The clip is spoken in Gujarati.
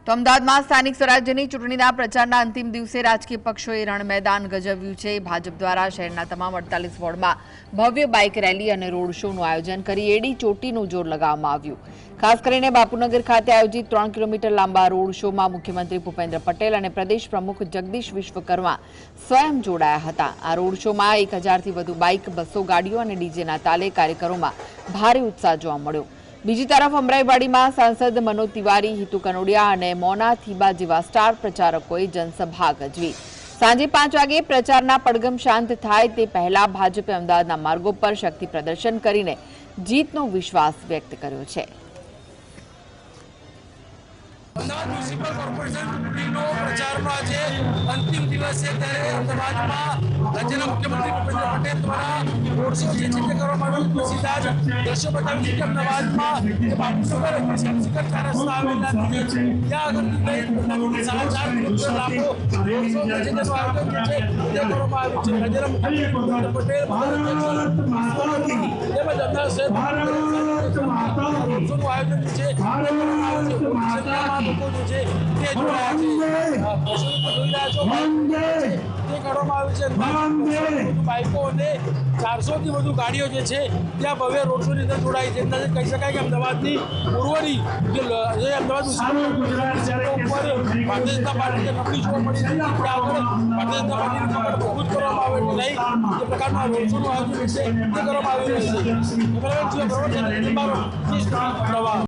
તો અમદાવાદમાં સ્થાનિક સ્વરાજ્યની ચૂંટણીના પ્રચારના અંતિમ દિવસે રાજકીય પક્ષોએ રણ મેદાન ગજવ્યું છે। ભાજપ દ્વારા શહેરના તમામ 48 વોર્ડમાં ભવ્ય બાઇક રેલી અને રોડ શોનું આયોજન કરી એડી ચોટીનું જોર લગાવવામાં આવ્યું। ખાસ કરીને બાપુનગર ખાતે આયોજિત 3 કિલોમીટર લાંબા રોડ શોમાં મુખ્યમંત્રી ભૂપેન્દ્ર પટેલ અને પ્રદેશ પ્રમુખ જગદીશ વિશ્વકર્મા સ્વયં જોડાયા હતા। આ રોડ શોમાં 1000થી વધુ બાઇક, બસો, ગાડીઓ અને ડીજેના તાલે કાર્યકરોમાં ભારે ઉત્સાહ જોવા મળ્યો। બીજી તરફ અમરાઈવાડીમાં સાંસદ મનોજ તિવારી, હિતુ કનોડિયા અને મોના થીબા જેવા સ્ટાર પ્રચારકોએ જનસભા ગજવી। સાંજે 5 વાગે પ્રચારના પડઘમ શાંત થાય તે પહેલા ભાજપે અમદાવાદના માર્ગો પર શક્તિ પ્રદર્શન કરીને જીતનો વિશ્વાસ વ્યક્ત કર્યો છે। અમદાવાદ મ્યુનિસિપલ કોર્પોરેશન ચૂંટણીનો પ્રચારનો આજે અંતિમ દિવસ છે, ત્યારે અમદાવાદમાં રાજ્યના મુખ્યમંત્રી ભૂપેન્દ્ર પટેલ દ્વારા રોડ શો જે છે તે કરવામાં આવ્યો। સીધા જ દ્રશ્યો બતાવ્યું છે કે અમદાવાદમાં જે બાપુનગર શિખર 4 રસ્તા આવેલા છે ત્યાં આગળથી 4.5 કિલોમીટર લાંબો રોડ શો જે છે તેનું આયોજન જે છે તે કરવામાં આવ્યું છે। રાજ્યના મુખ્યમંત્રી ભૂપેન્દ્ર પટેલ, તેમજ અમદાવાદ શહેર રોડ શોનું આયોજન જે છે તે કરવામાં આવ્યું છે। લોકો જે છે તે જોડાયા છે, જોઈ રહ્યા છો તે કરવામાં આવ્યું છે। બાઇકો અને 400થી વધુ ગાડીઓ જે છે ત્યાં ભવ્ય રોડ શોની અંદર જોડાઈ છે। અંદાજે કહી શકાય કે અમદાવાદની પૂર્વની જે અમદાવાદ ઉપર ભારતીય જનતા પાર્ટીને નબળી જોવા મળી છે ત્યાં આગળ ભારતીય જનતા પાર્ટીની કમર મજબૂત કરવામાં આવે તે લઈ જે પ્રકારના રોડ શોનું આયોજન છે તે કરવામાં આવી રહ્યું છે।